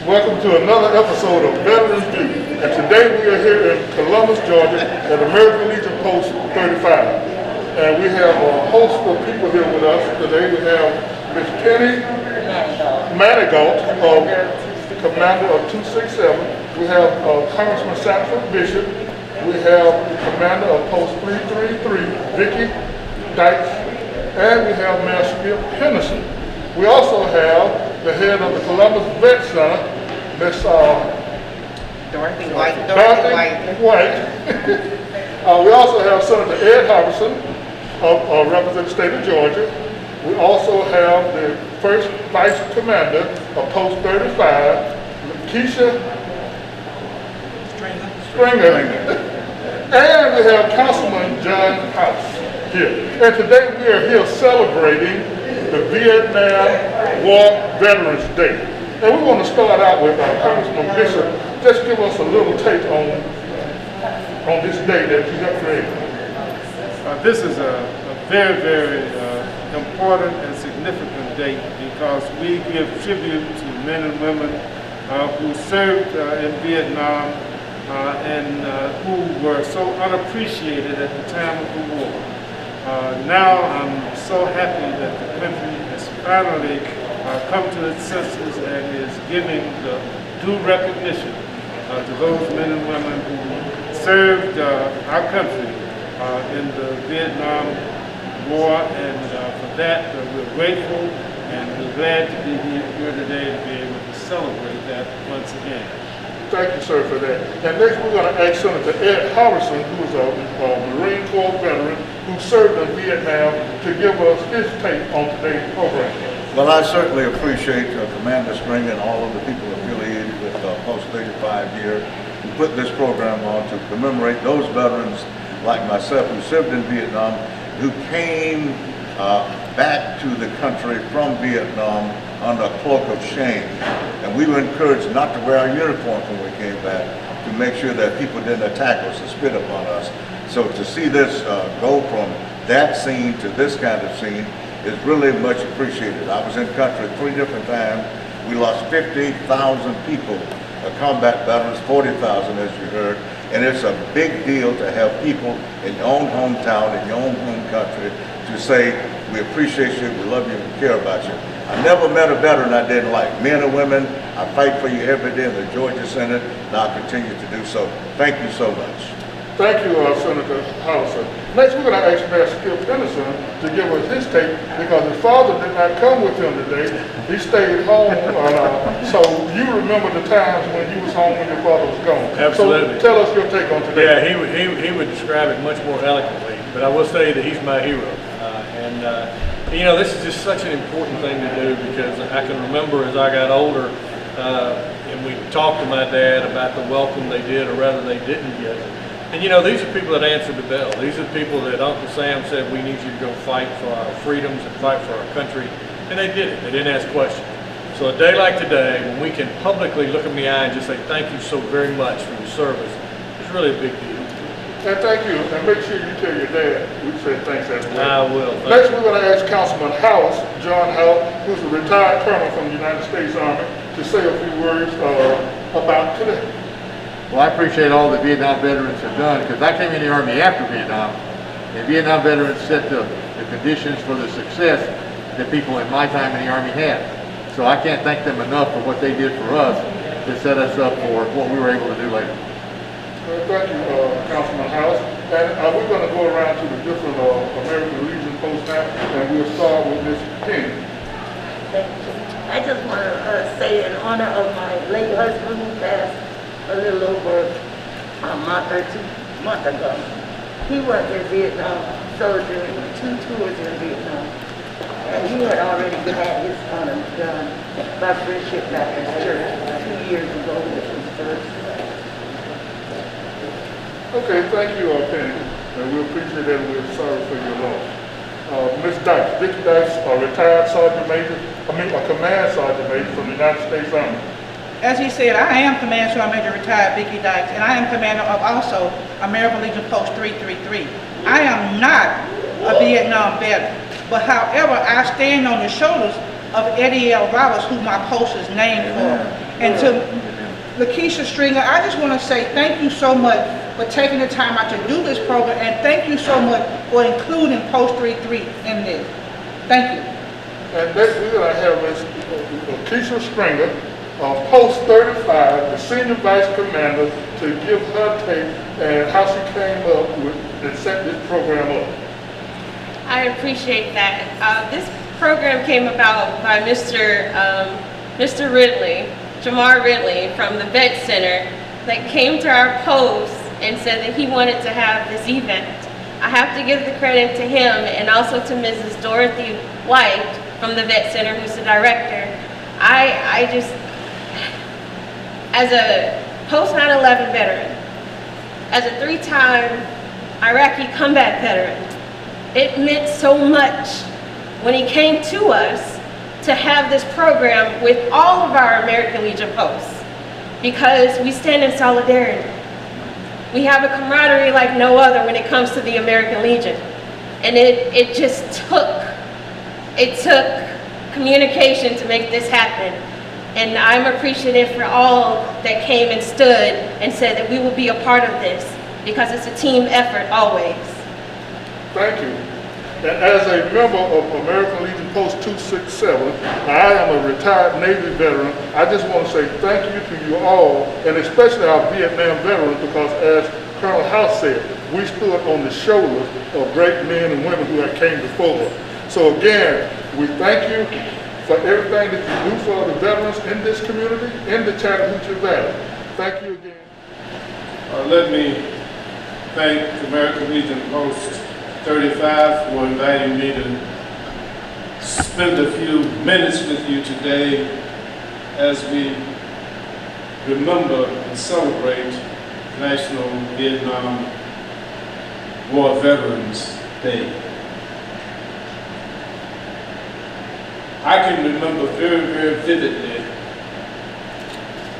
Welcome to another episode of Veterans View. And today we are here in Columbus, Georgia at American Legion Post 35. And we have a host of people here with us today. We have Ms. Penny Manigault, Commander of 267. We have Congressman Sanford Bishop. We have the Commander of Post 333, Vicki Dykes. And we have Mayor Skip Henderson. We also have the head of the Columbus Vet Center, Miss Dorothy White. We also have Senator Ed Harbison, representing the state of Georgia. We also have the first Vice Commander of Post 35, Keisha Springer. And we have Councilman John House here. And today we are here celebrating the Vietnam War Veterans Day. And we want to start out with Congressman Bishop. Just give us a little take on this day that you have created. This is a very, very important and significant date because we give tribute to men and women who served in Vietnam and who were so unappreciated at the time of the war. Now I'm so happy that the country has finally come to its senses and is giving the due recognition to those men and women who served our country in the Vietnam War, and for that we're grateful and we're glad to be here today to be able to celebrate that once again. Thank you, sir, for that. And next we're going to ask Senator Ed Harbison, who is a Marine Corps veteran who served in Vietnam, to give us his take on today's program. Well, I certainly appreciate Commander Spring and all of the people affiliated with Post 35 here who put this program on to commemorate those veterans like myself who served in Vietnam, who came back to the country from Vietnam under a cloak of shame. And we were encouraged not to wear our uniforms when we came back, to make sure that people didn't attack us and spit upon us. So to see this go from that scene to this kind of scene is really much appreciated. I was in country 3 different times. We lost 50,000 people, combat veterans, 40,000 as you heard. And it's a big deal to have people in your own hometown, in your own home country, to say, we appreciate you, we love you, we care about you. I never met a veteran I didn't like. Men and women, I fight for you every day in the Georgia Senate, and I'll continue to do so. Thank you so much. Thank you, Senator Harbison. Next, we're going to ask Mayor Skip Henderson to give us his take, because his father did not come with him today. He stayed home. So you remember the times when you was home when your father was gone. Absolutely. So tell us your take on today. Yeah, he would describe it much more eloquently, but I will say that he's my hero. You know, this is just such an important thing to do, because I can remember as I got older, and we talked to my dad about the welcome they did, or rather they didn't get. And you know, these are people that answered the bell. These are people that Uncle Sam said, we need you to go fight for our freedoms and fight for our country. And they did it. They didn't ask questions. So a day like today, when we can publicly look in the eye and just say thank you so very much for your service, is really a big deal. And thank you. And make sure you tell your dad we said thanks as well. I will. Next, we're going to ask Councilman House, John House, who's a retired colonel from the United States Army, to say a few words about today. Well, I appreciate all that Vietnam veterans have done, because I came in the Army after Vietnam, and Vietnam veterans set the conditions for the success that people in my time in the Army had. So I can't thank them enough for what they did for us to set us up for what we were able to do later. Thank you, Councilman House. And we're going to go around to the different American Legion posts now, and we'll start with Ms. Penny. Thank you. I just want to say in honor of my late husband who passed a little over a month or 2 months ago. He was in Vietnam, soldier in 2 tours in Vietnam. And he had already had his honor done by Friendship Baptist Church 2 years ago, which was first. Okay, thank you, Penny. And we appreciate that, and we're sorry for your loss. Ms. Dykes, Vicki Dykes, a retired sergeant major, a command sergeant major from the United States Army. As he said, I am Command Sergeant Major retired Vicki Dykes, and I am commander of also American Legion Post 333. I am not a Vietnam veteran, but however, I stand on the shoulders of Eddie L. Roberts, who my post is named for. And to Lakeisha Stringer, I just want to say thank you so much for taking the time out to do this program, and thank you so much for including Post 33 in this. Thank you. And next we're gonna have Ms. Keisha Stringer, Post 35, the Senior Vice Commander, to give her take and how she came up with and set this program up. I appreciate that. This program came about by Mr. Ridley, Jamar Ridley from the Vet Center, that came to our post and said that he wanted to have this event. I have to give the credit to him and also to Mrs. Dorothy White from the Vet Center, who's the director. I just, as a post 9/11 veteran, as a 3-time Iraqi combat veteran, it meant so much when he came to us to have this program with all of our American Legion posts, because we stand in solidarity. We have a camaraderie like no other when it comes to the American Legion. And it took communication to make this happen. And I'm appreciative for all that came and stood and said that we will be a part of this, because it's a team effort always. Thank you. And as a member of American Legion Post 267, I am a retired Navy veteran. I just want to say thank you to you all, and especially our Vietnam veterans, because as Colonel House said, we stood on the shoulders of great men and women who had came before us. So again, we thank you for everything that you do for the veterans in this community, in the Chattahoochee Valley. Thank you again. Let me thank American Legion Post 35 for inviting me to spend a few minutes with you today as we remember and celebrate National Vietnam War Veterans Day. I can remember very, very vividly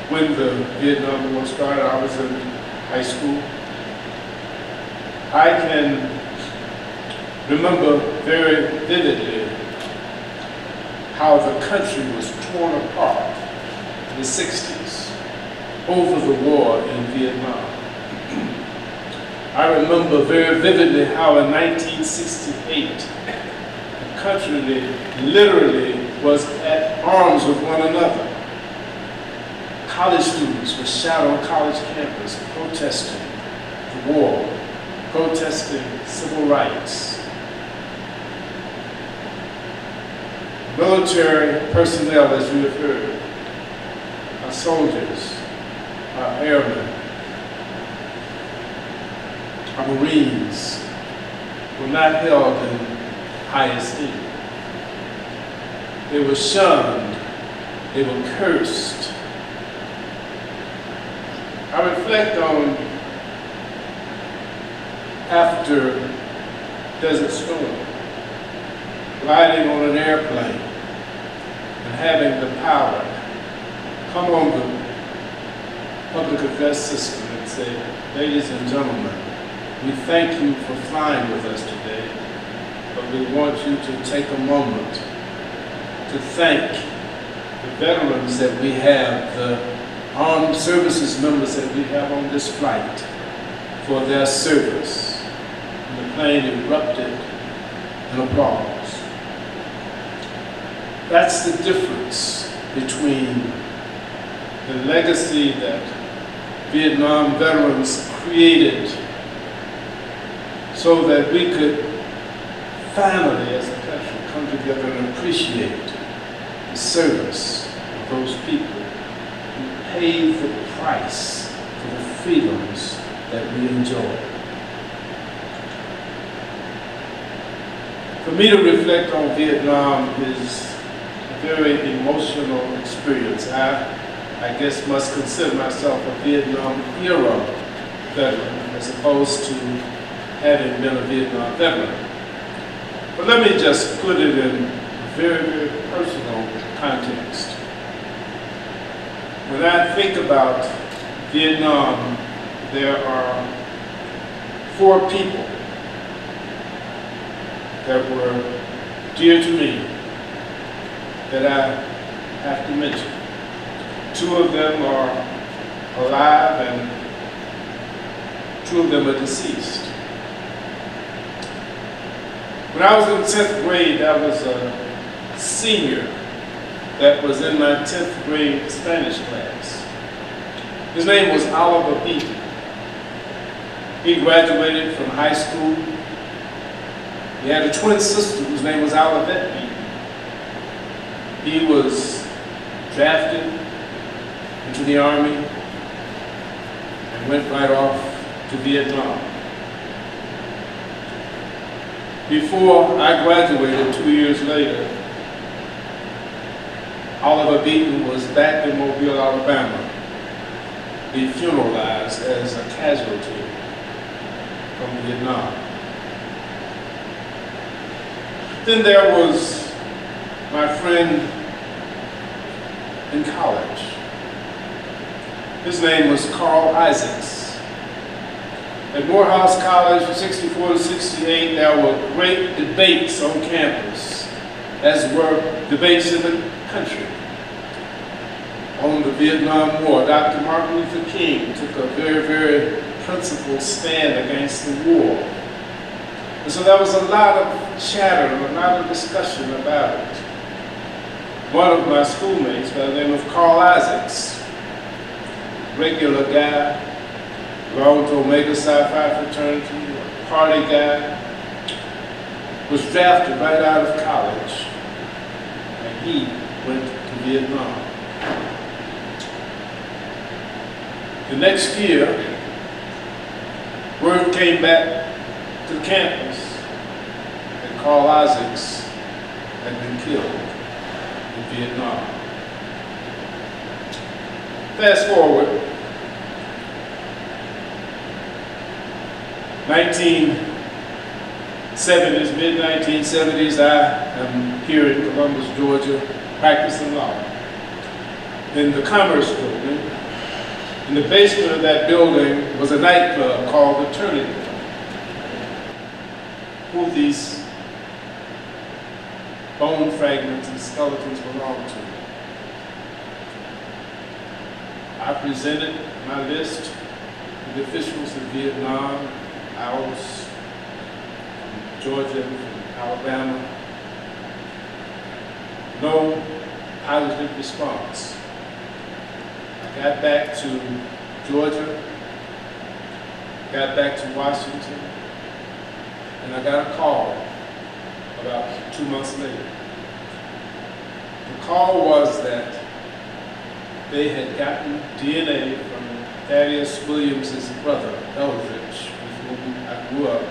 when the Vietnam War started. I was in high school. I can remember very vividly how the country was torn apart in the 60s over the war in Vietnam. I remember very vividly how in 1968, the country literally was at arms with one another. College students were shot on college campus protesting the war, protesting civil rights. Military personnel, as you have heard, our soldiers, our airmen, our Marines were not held in high esteem. They were shunned, they were cursed. I reflect on after Desert Storm, gliding on an airplane and having the power come on the public address system and say, ladies and gentlemen, we thank you for flying with us today, but we want you to take a moment to thank the veterans that we have, the armed services members that we have on this flight for their service. And the plane erupted in applause. That's the difference between the legacy that Vietnam veterans created so that we could finally, as a country, come together and appreciate the service of those people who paid the price for the freedoms that we enjoy. For me to reflect on Vietnam is a very emotional experience. I guess must consider myself a Vietnam era veteran as opposed to having been a Vietnam veteran. But let me just put it in a very, very personal context. When I think about Vietnam, there are 4 people that were dear to me that I have to mention. 2 of them are alive and 2 of them are deceased. When I was in 10th grade, I was a senior that was in my 10th grade Spanish class. His name was Oliver Beaton. He graduated from high school. He had a twin sister whose name was Olivette Beaton. He was drafted into the Army and went right off to Vietnam. Before I graduated 2 years later, Oliver Beaton was back in Mobile, Alabama, defuneralized as a casualty from Vietnam. Then there was my friend in college. His name was Carl Isaacs. At Morehouse College, 64 to 68, there were great debates on campus, as were debates in the country. On the Vietnam War, Dr. Martin Luther King took a very, very principled stand against the war. And so there was a lot of chatter, a lot of discussion about it. One of my schoolmates by the name of Carl Isaacs, regular guy, belonged to Omega Psi Phi fraternity, a party guy, was drafted right out of college, and he went to Vietnam. The next year, word came back to the campus that Carl Isaacs had been killed in Vietnam. Fast forward, 1970s, mid-1970s, I am here in Columbus, Georgia, practicing law in the Commerce Building. In the basement of that building was a nightclub called Eternity, who these bone fragments and skeletons belonged to. I presented my list to the officials in Vietnam, ours, from Georgia, from Alabama. No positive response. I got back to Georgia, got back to Washington, and I got a call about 2 months later. The call was that they had gotten DNA from Thaddeus Williams' brother, Eldridge, with whom I grew up,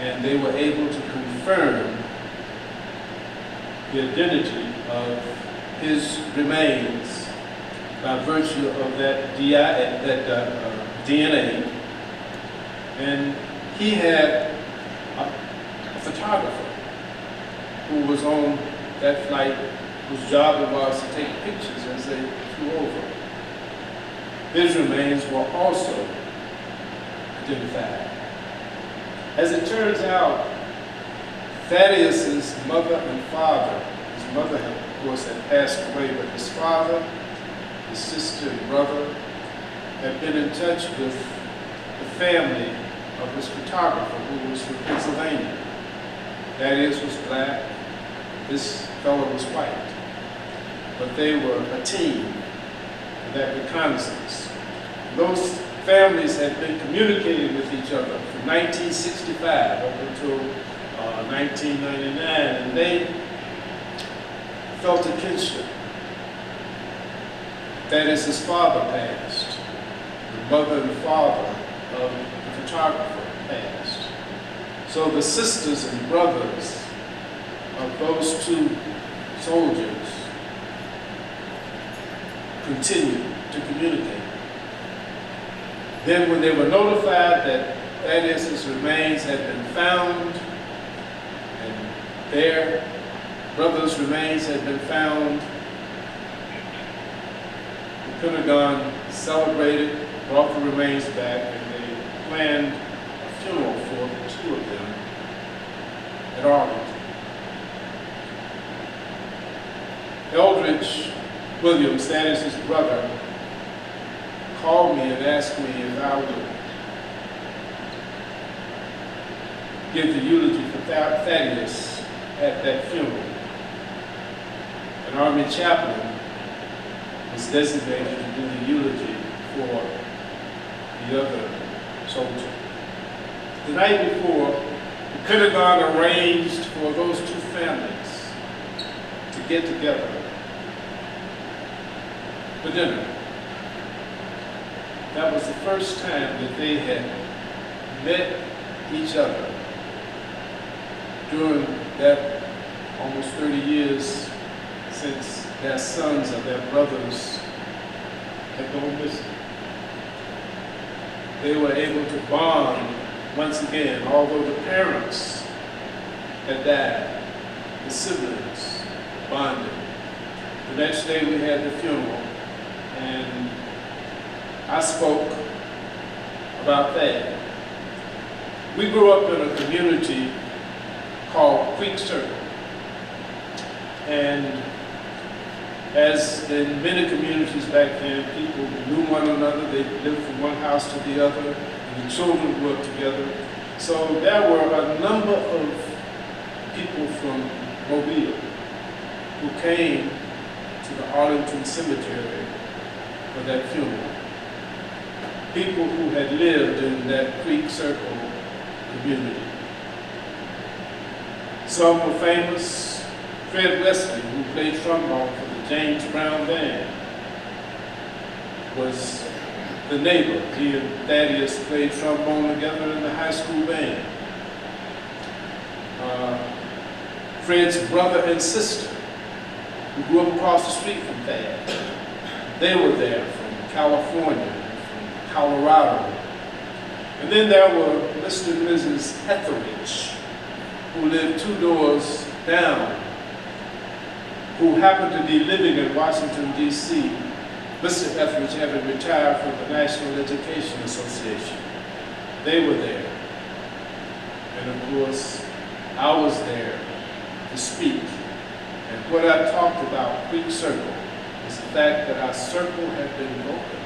and they were able to confirm the identity of his remains by virtue of that DNA. And he had a photographer who was on that flight, whose job it was to take pictures as they flew over. His remains were also identified. As it turns out, Thaddeus's mother and father, his mother, of course, had passed away, but his father, his sister and brother had been in touch with the family of his photographer, who was from Pennsylvania. Thaddeus was black, this fellow was white, but they were a team in that reconnaissance. Those families had been communicating with each other from 1965 up until 1999, and they felt a kinship. That is, his father passed. The mother and father of the photographer passed. So the sisters and brothers of those 2 soldiers continued to communicate. Then when they were notified that Thaddeus' remains had been found, and their brother's remains had been found, the Pentagon celebrated, brought the remains back, and they planned a funeral for the 2 of them at Arlington. Eldridge Williams, Thaddeus' brother, called me and asked me if I would give the eulogy for Thaddeus at that funeral. An Army chaplain was designated to do the eulogy for the other soldier. The night before, the Pentagon arranged for those two families to get together for dinner. That was the first time that they had met each other during that almost 30 years since their sons or their brothers had gone missing. They were able to bond once again, although the parents had died, the siblings bonded. The next day we had the funeral, and I spoke about that. We grew up in a community called Creek Circle. And as in many communities back then, people knew one another, they lived from one house to the other, and the children grew up together. So there were a number of people from Mobile who came to the Arlington Cemetery for that funeral. People who had lived in that Creek Circle community. Some were famous. Fred Wesley, who played trombone for the James Brown Band, was the neighbor. He and Thaddeus played trombone together in the high school band. Fred's brother and sister, who grew up across the street from Thad, they were there from California, from Colorado. And then there were Mr. and Mrs. Etheridge, who lived 2 doors down, who happened to be living in Washington, D.C. Mr. Etheridge having retired from the National Education Association. They were there. And of course, I was there to speak. And what I talked about, Creek Circle, is the fact that our circle had been broken.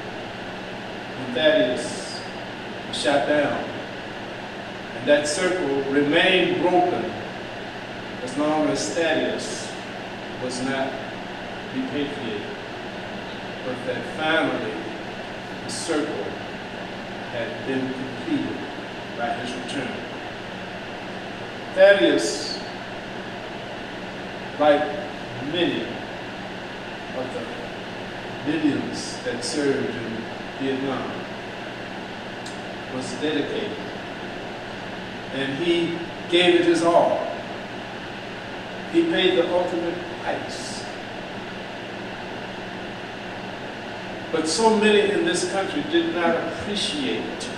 And Thaddeus was shot down. And that circle remained broken as long as Thaddeus was not repatriated, but that finally the circle had been completed by his return. Thaddeus, like many of the millions that served in Vietnam, was dedicated, and he gave it his all. He paid the ultimate price. But so many in this country did not appreciate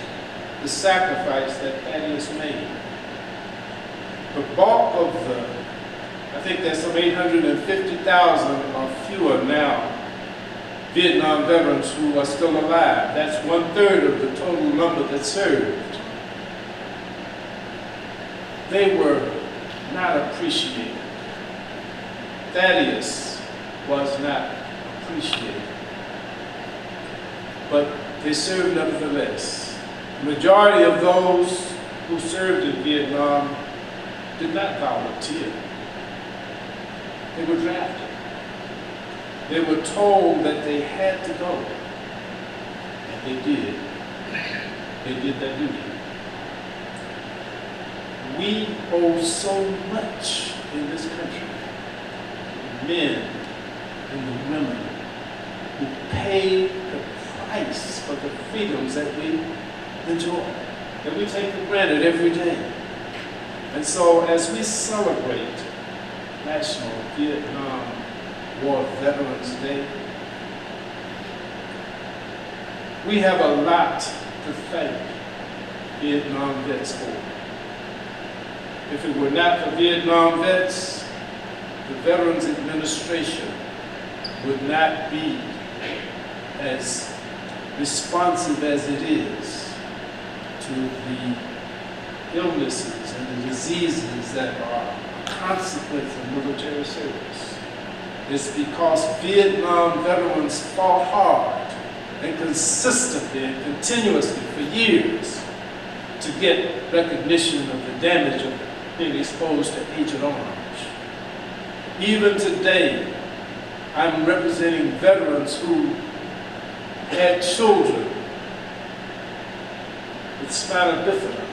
the sacrifice that Thaddeus made. The bulk of I think there's some 850,000 or fewer now Vietnam veterans who are still alive. That's 1/3 of the total number that served. They were not appreciated. Thaddeus was not appreciated, but they served nevertheless. The majority of those who served in Vietnam did not volunteer. They were drafted. They were told that they had to go, and they did. They did their duty. We owe so much in this country. Men and the women who paid the price for the freedoms that we enjoy, that we take for granted every day. And so as we celebrate National Vietnam War Veterans Day, we have a lot to thank Vietnam vets for. If it were not for Vietnam vets, the Veterans Administration would not be as responsive as it is to the illnesses and the diseases that are a consequence of military service. is because Vietnam veterans fought hard and consistently and continuously for years to get recognition of the damage of being exposed to Agent Orange. Even today, I'm representing veterans who had children with spina bifida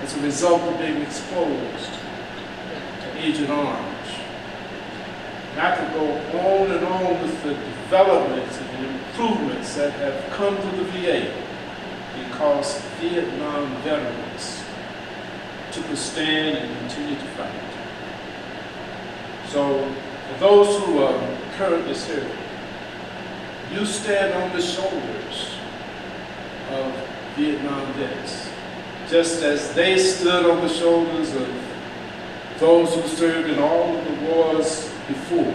as a result of being exposed to Agent Orange. And I could go on and on with the developments and improvements that have come to the VA because Vietnam veterans took a stand and continue to fight. So, for those who are currently serving, you stand on the shoulders of Vietnam vets, just as they stood on the shoulders of those who served in all of the wars before.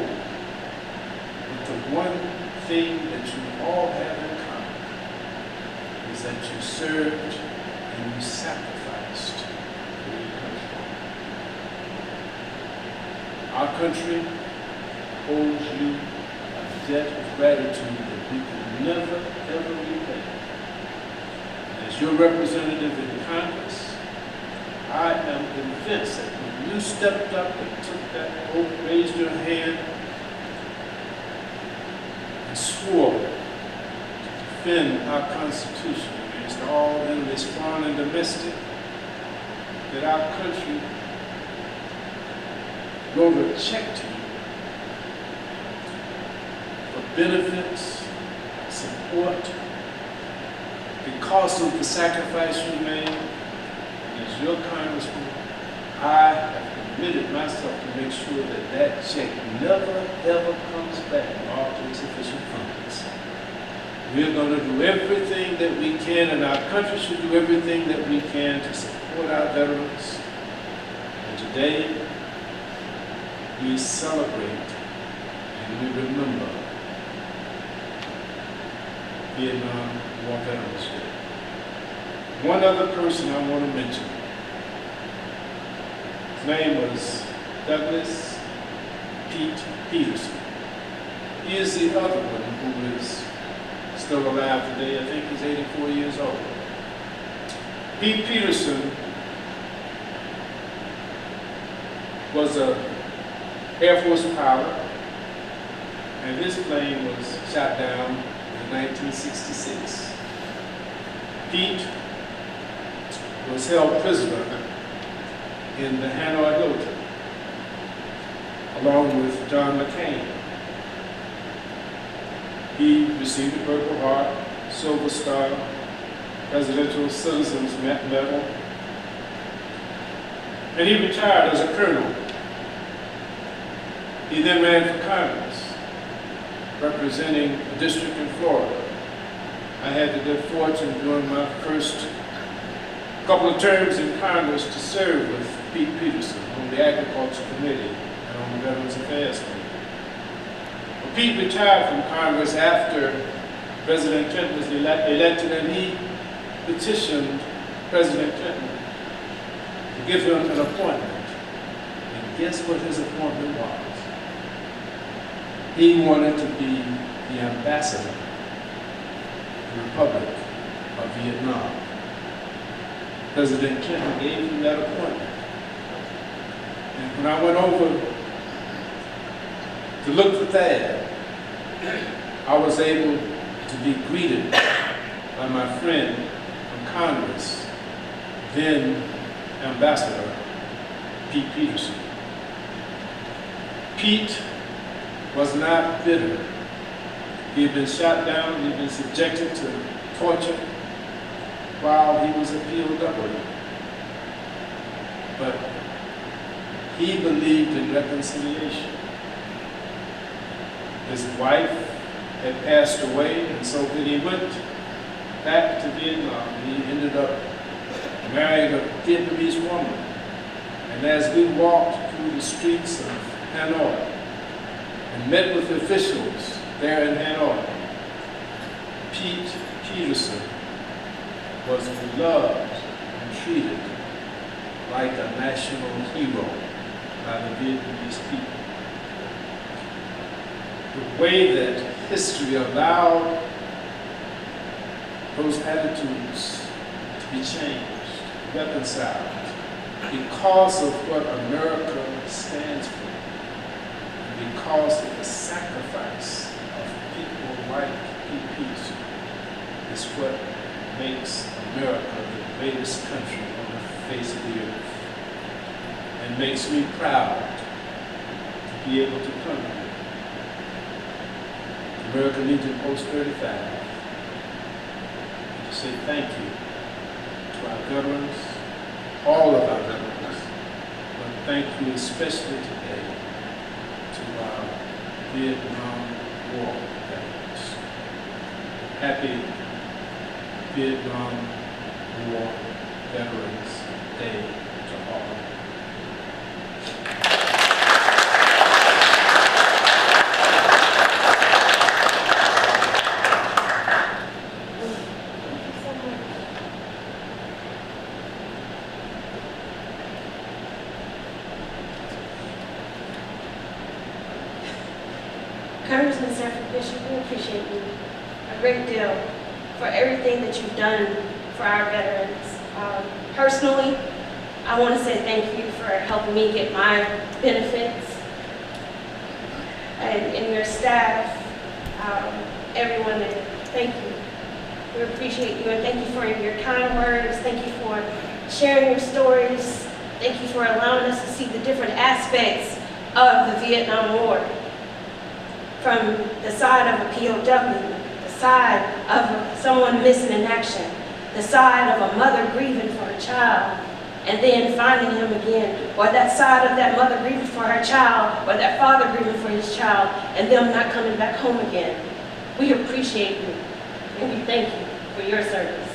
But the one thing that you all have in common is that you served and you sacrificed for your country. Our country owes you a debt of gratitude that we can never, ever repay. And as your representative in Congress, I am convinced that when you stepped up and took that oath, raised your hand, and swore to defend our Constitution against all enemies, foreign and domestic, that our country wrote a check to you for benefits, support, because of the sacrifice you made. And as your Congressman, I have committed myself to make sure that that check never, ever comes back off to its official funds. We're going to do everything that we can, and our country should do everything that we can to support our veterans. And today, we celebrate and we remember Vietnam War Veterans Day. One other person I want to mention, his name was Douglas Pete Peterson. He is the other one who is still alive today. I think he's 84 years old. Pete Peterson was a Air Force pilot, and his plane was shot down in 1966. Pete was held prisoner in the Hanoi Hilton, along with John McCain. He received the Purple Heart, Silver Star, Presidential Citizens Medal, and he retired as a colonel. He then ran for Congress, representing a district in Florida. I had the good fortune during my first couple of terms in Congress to serve with Pete Peterson on the Agriculture Committee and on the Veterans Affairs Committee. Well, Pete retired from Congress after President Clinton was elected, and he petitioned President Clinton to give him an appointment. And guess what his appointment was? He wanted to be the ambassador to the Republic of Vietnam. President Clinton gave him that appointment. And when I went over to look for that, I was able to be greeted by my friend from Congress, then Ambassador Pete Peterson. Pete was not bitter. He had been shot down, he had been subjected to torture while he was a POW. But he believed in reconciliation. His wife had passed away, and so when he went back to Vietnam, he ended up marrying a Vietnamese woman. And as we walked through the streets of Hanoi and met with officials there in Hanoi, Pete Peterson was loved and treated like a national hero by the Vietnamese people. the way that history allowed those attitudes to be changed, reconciled, because of what America stands for, and because of the sacrifice of people like PPs, is what makes America the greatest country on the face of the earth, and makes me proud to be able to come here. American Legion Post 35, to say thank you to our veterans, all of our veterans, but thank you especially today to our Vietnam War veterans. Happy Vietnam War Veterans Day to all. Congressman Sanford Bishop, we appreciate you a great deal for everything that you've done for our veterans. Personally, I want to say thank you for helping me get my benefits, and your staff, everyone there. Thank you. We appreciate you, and thank you for your kind words. Thank you for sharing your stories. Thank you for allowing us to see the different aspects of the Vietnam War. From the side of a POW, the side of someone missing in action, the side of a mother grieving for her child, and then finding him again, or that side of that mother grieving for her child, or that father grieving for his child, and them not coming back home again. We appreciate you, and we thank you for your service.